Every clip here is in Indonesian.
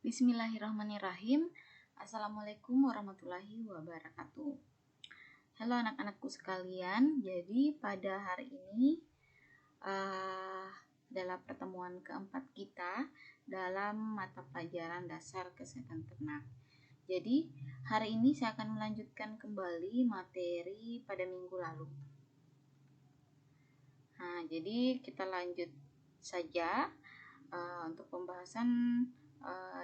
Bismillahirrahmanirrahim. Assalamualaikum warahmatullahi wabarakatuh. Halo anak-anakku sekalian. Jadi pada hari ini adalah pertemuan keempat kita dalam mata pelajaran dasar kesehatan ternak. Jadi hari ini saya akan melanjutkan kembali materi pada minggu lalu. Nah, jadi kita lanjut saja untuk pembahasan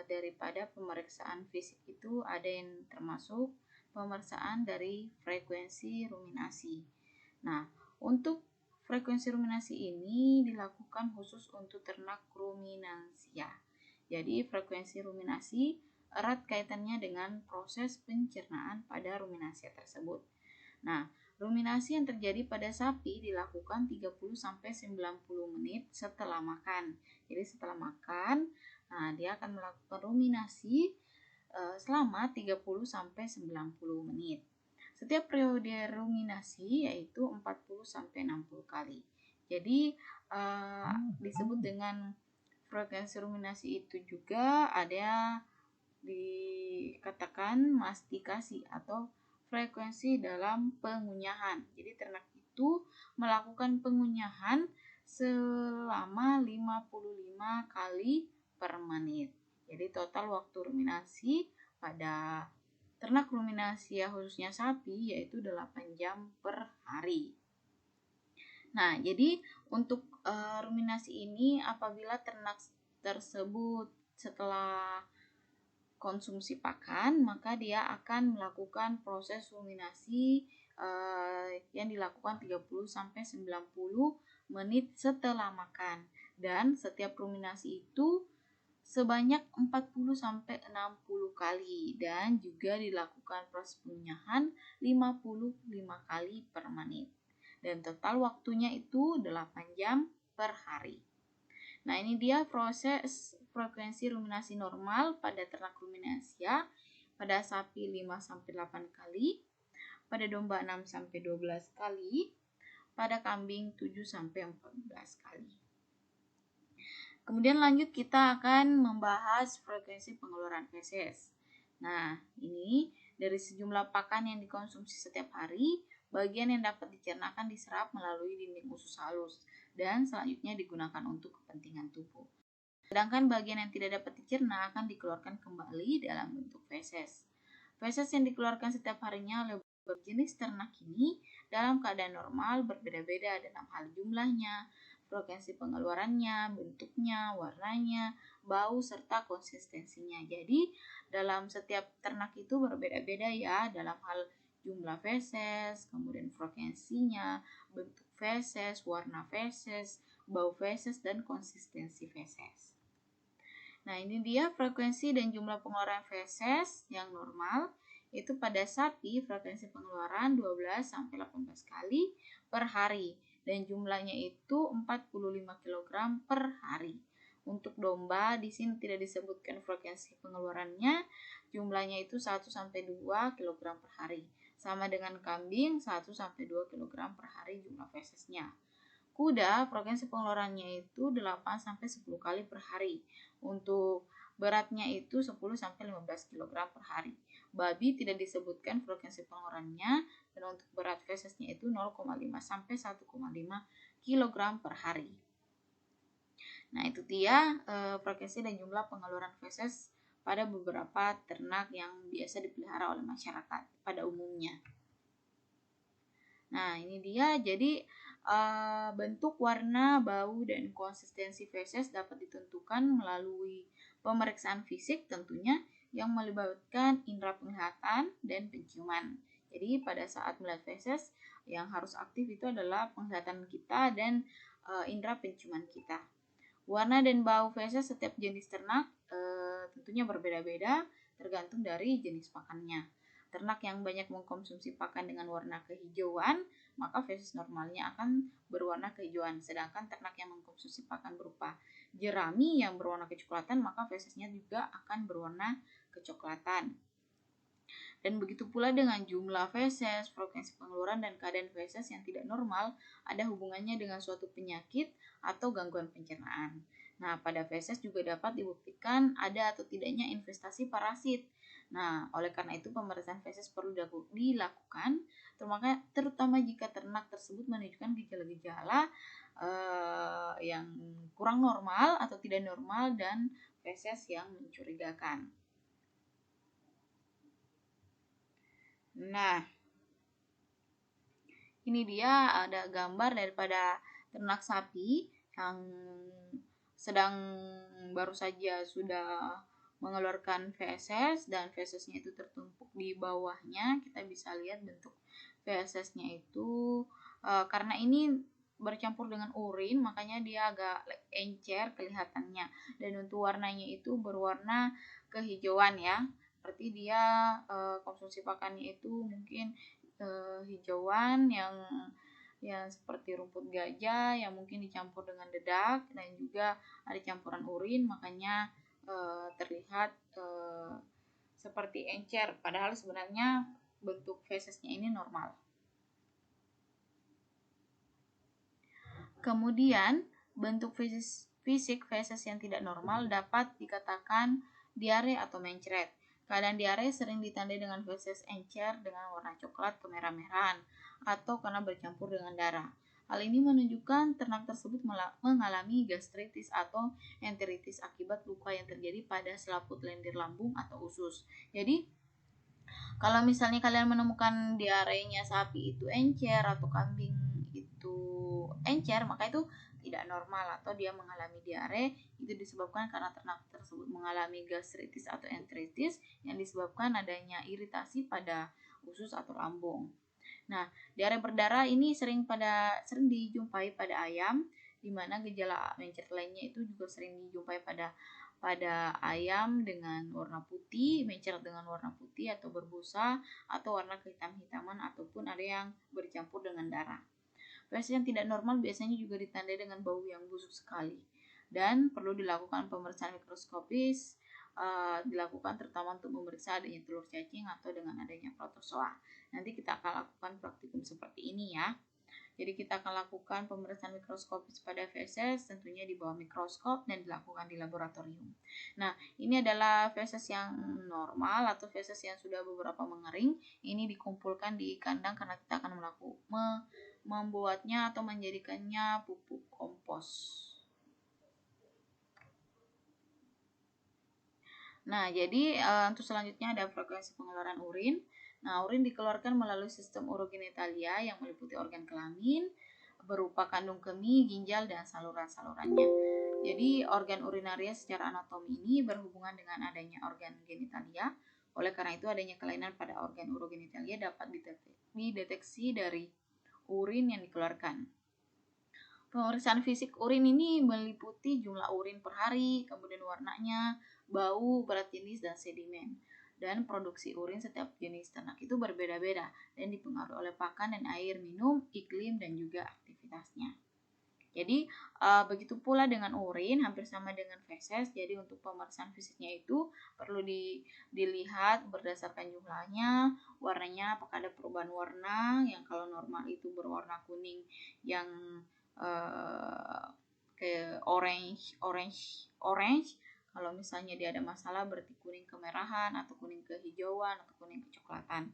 daripada pemeriksaan fisik itu ada yang termasuk pemeriksaan dari frekuensi ruminasi. Nah, untuk frekuensi ruminasi ini dilakukan khusus untuk ternak ruminansia. Jadi, frekuensi ruminasi erat kaitannya dengan proses pencernaan pada ruminansia tersebut. Nah, ruminasi yang terjadi pada sapi dilakukan 30-90 menit setelah makan. Jadi setelah makan, dia akan melakukan ruminasi selama 30-90 menit. Setiap periode ruminasi yaitu 40-60 kali. Jadi disebut dengan frekuensi ruminasi itu juga ada dikatakan mastikasi atau frekuensi dalam pengunyahan. Jadi ternak itu melakukan pengunyahan selama 55 kali per menit. Jadi total waktu ruminasi pada ternak ruminasi khususnya sapi yaitu 8 jam per hari. Nah, jadi untuk ruminasi ini apabila ternak tersebut setelah konsumsi pakan, maka dia akan melakukan proses ruminasi yang dilakukan 30-90 menit setelah makan. Dan setiap ruminasi itu sebanyak 40-60 kali dan juga dilakukan proses pengunyahan 55 kali per menit. Dan total waktunya itu 8 jam per hari. Nah, ini dia proses frekuensi ruminasi normal pada ternak ruminansia, pada sapi 5-8 kali, pada domba 6-12 kali, pada kambing 7-14 kali. Kemudian lanjut kita akan membahas frekuensi pengeluaran feses. Nah, ini dari sejumlah pakan yang dikonsumsi setiap hari, bagian yang dapat dicernakan diserap melalui dinding usus halus dan selanjutnya digunakan untuk kepentingan tubuh. Sedangkan bagian yang tidak dapat dicerna akan dikeluarkan kembali dalam bentuk feses. Feses yang dikeluarkan setiap harinya oleh berjenis ternak ini dalam keadaan normal berbeda-beda dalam hal jumlahnya, frekuensi pengeluarannya, bentuknya, warnanya, bau, serta konsistensinya. Jadi dalam setiap ternak itu berbeda-beda ya dalam hal jumlah feses, kemudian frekuensinya, bentuk feses, warna feses, bau feses, dan konsistensi feses. Nah, ini dia frekuensi dan jumlah pengeluaran feses yang normal. Itu pada sapi frekuensi pengeluaran 12-18 kali per hari dan jumlahnya itu 45 kg per hari. Untuk domba di sini tidak disebutkan frekuensi pengeluarannya, jumlahnya itu 1-2 kg per hari. Sama dengan kambing 1-2 kg per hari jumlah fesesnya. Kuda frekuensi pengeluarannya itu 8-10 kali per hari. Untuk beratnya itu 10-15 kg per hari. Babi tidak disebutkan frekuensi pengeluarannya dan untuk berat fesesnya itu 0,5-1,5 kg per hari. Nah, itu dia frekuensi dan jumlah pengeluaran feses pada beberapa ternak yang biasa dipelihara oleh masyarakat pada umumnya. Nah, ini dia. Jadi bentuk, warna, bau, dan konsistensi feses dapat ditentukan melalui pemeriksaan fisik tentunya yang melibatkan indera penglihatan dan penciuman. Jadi pada saat melihat feses yang harus aktif itu adalah penglihatan kita dan indera penciuman kita. Warna dan bau feses setiap jenis ternak tentunya berbeda-beda tergantung dari jenis pakannya. Ternak yang banyak mengkonsumsi pakan dengan warna kehijauan, maka feses normalnya akan berwarna kehijauan. Sedangkan ternak yang mengkonsumsi pakan berupa jerami yang berwarna kecoklatan, maka fesesnya juga akan berwarna kecoklatan. Dan begitu pula dengan jumlah feses, frekuensi pengeluaran, dan keadaan feses yang tidak normal ada hubungannya dengan suatu penyakit atau gangguan pencernaan. Nah, pada feses juga dapat dibuktikan ada atau tidaknya infestasi parasit. Nah, oleh karena itu pemeriksaan feses perlu dilakukan, terutama jika ternak tersebut menunjukkan gejala-gejala yang kurang normal atau tidak normal dan feses yang mencurigakan. Nah, ini dia ada gambar daripada ternak sapi yang sedang baru saja sudah mengeluarkan feses dan fesesnya itu tertumpuk di bawahnya. Kita bisa lihat bentuk fesesnya itu karena ini bercampur dengan urin, makanya dia agak encer kelihatannya, dan untuk warnanya itu berwarna kehijauan ya, berarti dia konsumsi pakannya itu mungkin hijauan yang seperti rumput gajah yang mungkin dicampur dengan dedak dan juga ada campuran urin, makanya terlihat seperti encer, padahal sebenarnya bentuk fesesnya ini normal. Kemudian bentuk fisik feses yang tidak normal dapat dikatakan diare atau mencret. Keadaan diare sering ditandai dengan feses encer dengan warna coklat kemerah-merahan atau karena bercampur dengan darah. Hal ini menunjukkan ternak tersebut mengalami gastritis atau enteritis akibat luka yang terjadi pada selaput lendir lambung atau usus. Jadi, kalau misalnya kalian menemukan diarenya sapi itu encer atau kambing itu encer, maka itu tidak normal atau dia mengalami diare. Itu disebabkan karena ternak tersebut mengalami gastritis atau enteritis yang disebabkan adanya iritasi pada usus atau lambung. Nah, diare berdarah ini sering dijumpai pada ayam, di mana gejala mencret lainnya itu juga sering dijumpai pada ayam dengan warna putih, mencret dengan warna putih atau berbusa atau warna kehitam-hitaman ataupun ada yang bercampur dengan darah. Feses yang tidak normal biasanya juga ditandai dengan bau yang busuk sekali dan perlu dilakukan pemeriksaan mikroskopis dilakukan terutama untuk memeriksa adanya telur cacing atau dengan adanya protozoa. Nanti kita akan lakukan praktikum seperti ini ya. Jadi kita akan lakukan pemeriksaan mikroskopis pada feses tentunya di bawah mikroskop dan dilakukan di laboratorium. Nah, ini adalah feses yang normal atau feses yang sudah beberapa mengering. Ini dikumpulkan di kandang karena kita akan membuatnya atau menjadikannya pupuk kompos. Nah, jadi untuk selanjutnya ada frekuensi pengeluaran urin. Nah, urin dikeluarkan melalui sistem urogenitalia yang meliputi organ kelamin berupa kandung kemih, ginjal, dan saluran-salurannya. Jadi, organ urinaria secara anatomi ini berhubungan dengan adanya organ genitalia. Oleh karena itu, adanya kelainan pada organ urogenitalia dapat dideteksi dari urin yang dikeluarkan. Pemeriksaan fisik urin ini meliputi jumlah urin per hari, kemudian warnanya, bau, berat jenis, dan sedimen. Dan produksi urin setiap jenis ternak itu berbeda-beda dan dipengaruhi oleh pakan dan air minum, iklim, dan juga aktivitasnya. Jadi begitu pula dengan urin, hampir sama dengan feses. Jadi untuk pemeriksaan fisiknya itu perlu dilihat berdasarkan jumlahnya, warnanya, apakah ada perubahan warna yang kalau normal itu berwarna kuning yang ke orange. Kalau misalnya dia ada masalah berarti kuning kemerahan atau kuning kehijauan atau kuning kecoklatan.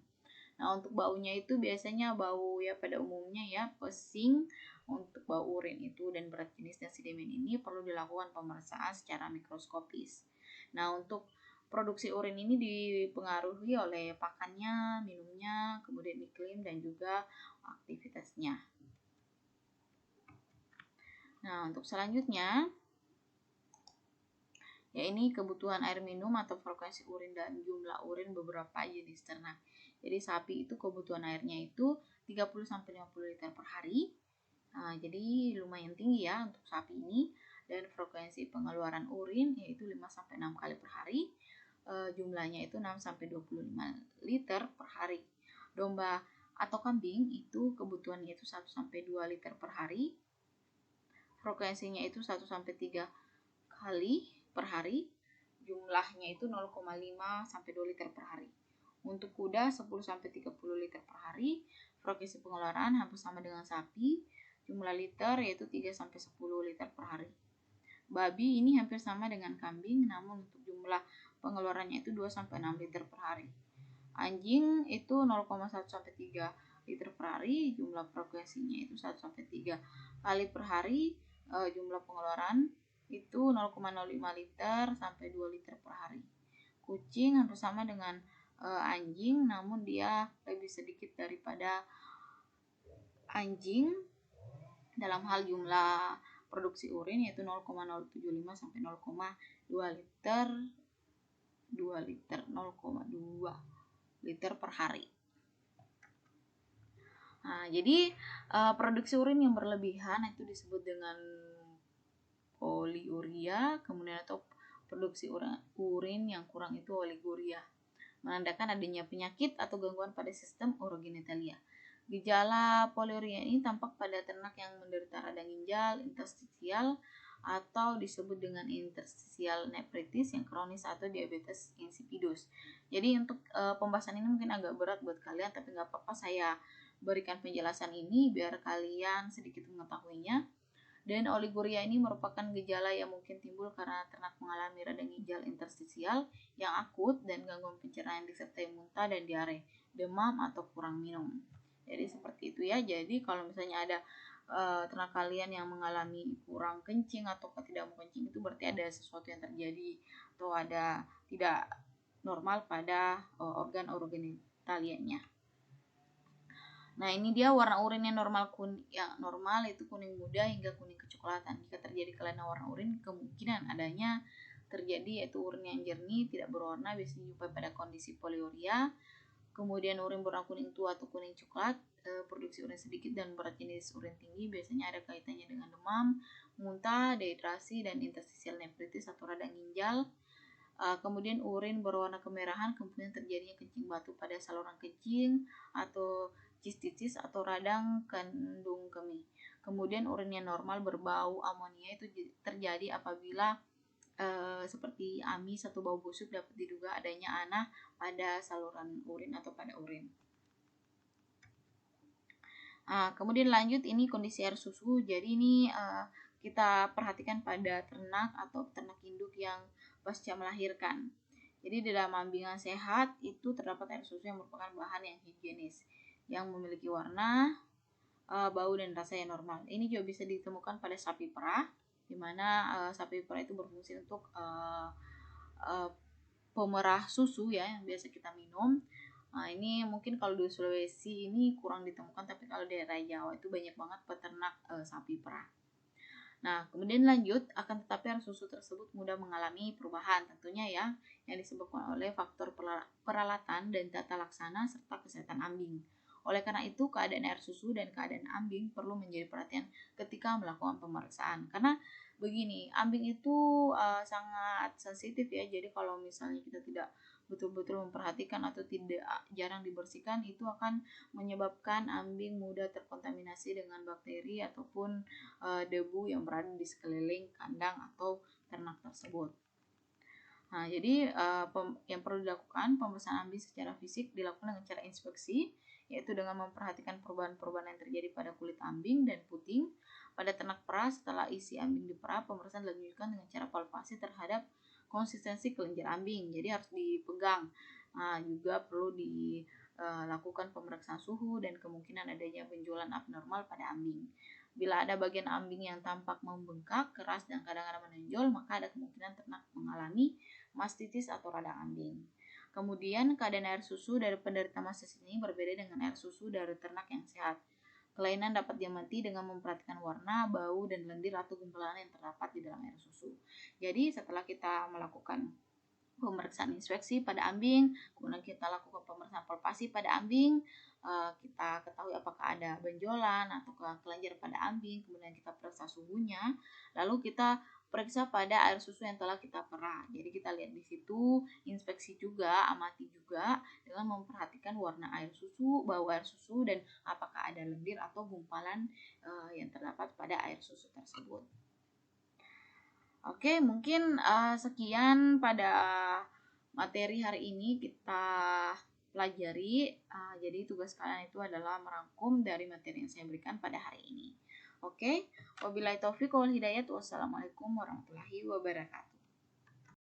Nah, untuk baunya itu biasanya bau ya pada umumnya ya pesing. Untuk bau urin itu dan berat jenis dan sedimen ini perlu dilakukan pemeriksaan secara mikroskopis. Nah, untuk produksi urin ini dipengaruhi oleh pakannya, minumnya, kemudian iklim dan juga aktivitasnya. Nah, untuk selanjutnya ya ini kebutuhan air minum atau frekuensi urin dan jumlah urin beberapa jenis ternak. Jadi sapi itu kebutuhan airnya itu 30-50 liter per hari. Nah, jadi lumayan tinggi ya untuk sapi ini, dan frekuensi pengeluaran urin yaitu 5-6 kali per hari. Jumlahnya itu 6-25 liter per hari. Domba atau kambing itu kebutuhannya itu 1-2 liter per hari. Frekuensinya itu 1-3 kali per hari. Jumlahnya itu 0,5-2 liter per hari. Untuk kuda 10-30 liter per hari. Frekuensi pengeluaran hampir sama dengan sapi. Jumlah liter yaitu 3-10 liter per hari. Babi ini hampir sama dengan kambing, namun untuk jumlah pengeluarannya itu 2-6 liter per hari. Anjing itu 0,1-3 liter per hari, jumlah frekuensinya itu 1-3 kali per hari. Jumlah pengeluaran itu 0,05 liter sampai 2 liter per hari. Kucing hampir sama dengan anjing, namun dia lebih sedikit daripada anjing dalam hal jumlah produksi urin, yaitu 0,075 sampai 0,2 liter 0,2 liter per hari. Nah, jadi produksi urin yang berlebihan itu disebut dengan poliuria, kemudian atau produksi urin yang kurang itu oliguria, menandakan adanya penyakit atau gangguan pada sistem urogenitalia. Gejala poliuria ini tampak pada ternak yang menderita radang ginjal interstisial atau disebut dengan interstitial nephritis yang kronis atau diabetes insipidus. Jadi untuk pembahasan ini mungkin agak berat buat kalian, tapi nggak apa-apa, saya berikan penjelasan ini biar kalian sedikit mengetahuinya. Dan oliguria ini merupakan gejala yang mungkin timbul karena ternak mengalami radang ginjal interstisial yang akut dan gangguan pencernaan disertai muntah dan diare, demam atau kurang minum. Jadi seperti itu ya. Jadi kalau misalnya ada ternak kalian yang mengalami kurang kencing atau tidak mau kencing, itu berarti ada sesuatu yang terjadi atau ada tidak normal pada organ genitalianya. Nah, ini dia warna urin yang normal. Yang normal itu kuning muda hingga kuning kecoklatan. Jika terjadi kelainan warna urin, kemungkinan adanya terjadi yaitu urin yang jernih tidak berwarna, biasanya dijumpai pada kondisi poliuria. Kemudian urin berwarna kuning tua atau kuning coklat, produksi urin sedikit dan berat jenis urin tinggi, biasanya ada kaitannya dengan demam, muntah, dehidrasi, dan interstitial nephritis atau radang ginjal. Kemudian urin berwarna kemerahan, kemudian terjadinya kencing batu pada saluran kencing atau cistitis atau radang kandung kemih. Kemudian urin yang normal berbau amonia itu terjadi apabila seperti amis atau bau busuk dapat diduga adanya anah pada saluran urin atau pada urin. Kemudian lanjut, ini kondisi air susu. Jadi ini kita perhatikan pada ternak atau ternak induk yang pasca melahirkan. Jadi dalam ambingan sehat itu terdapat air susu yang merupakan bahan yang higienis, yang memiliki warna, bau dan rasa yang normal. Ini juga bisa ditemukan pada sapi perah, di mana sapi perah itu berfungsi untuk pemerah susu ya, yang biasa kita minum. Nah, ini mungkin kalau di Sulawesi ini kurang ditemukan, tapi kalau di daerah Jawa itu banyak banget peternak sapi perah. Nah, kemudian lanjut, akan tetapi air susu tersebut mudah mengalami perubahan tentunya ya, yang disebabkan oleh faktor peralatan dan tata laksana serta kesehatan ambing. Oleh karena itu, keadaan air susu dan keadaan ambing perlu menjadi perhatian ketika melakukan pemeriksaan. Karena begini, ambing itu sangat sensitif ya. Jadi kalau misalnya kita tidak betul-betul memperhatikan atau tidak jarang dibersihkan, itu akan menyebabkan ambing mudah terkontaminasi dengan bakteri ataupun debu yang berada di sekeliling kandang atau ternak tersebut. Nah, jadi yang perlu dilakukan, pemeriksaan ambing secara fisik dilakukan dengan cara inspeksi, yaitu dengan memperhatikan perubahan-perubahan yang terjadi pada kulit ambing dan puting. Pada ternak perah, setelah isi ambing diperah, pemeriksaan dilanjutkan dengan cara palpasi terhadap konsistensi kelenjar ambing. Jadi harus dipegang. Nah, juga perlu dilakukan pemeriksaan suhu dan kemungkinan adanya benjolan abnormal pada ambing. Bila ada bagian ambing yang tampak membengkak, keras, dan kadang-kadang menonjol, maka ada kemungkinan ternak mengalami mastitis atau radang ambing. Kemudian keadaan air susu dari penderita mastitis ini berbeda dengan air susu dari ternak yang sehat. Kelainan dapat diamati dengan memperhatikan warna, bau, dan lendir atau gumpalan yang terdapat di dalam air susu. Jadi setelah kita melakukan pemeriksaan inspeksi pada ambing, kemudian kita lakukan pemeriksaan palpasi pada ambing, kita ketahui apakah ada benjolan atau kelenjar pada ambing, kemudian kita periksa suhunya, lalu kita periksa pada air susu yang telah kita perah. Jadi kita lihat di situ, inspeksi juga, amati juga dengan memperhatikan warna air susu, bau air susu, dan apakah ada lendir atau gumpalan yang terdapat pada air susu tersebut. Oke, mungkin sekian pada materi hari ini kita pelajari. Jadi tugas kalian itu adalah merangkum dari materi yang saya berikan pada hari ini. Oke, wabillahi taufiq wal hidayah. Wassalamualaikum warahmatullahi wabarakatuh.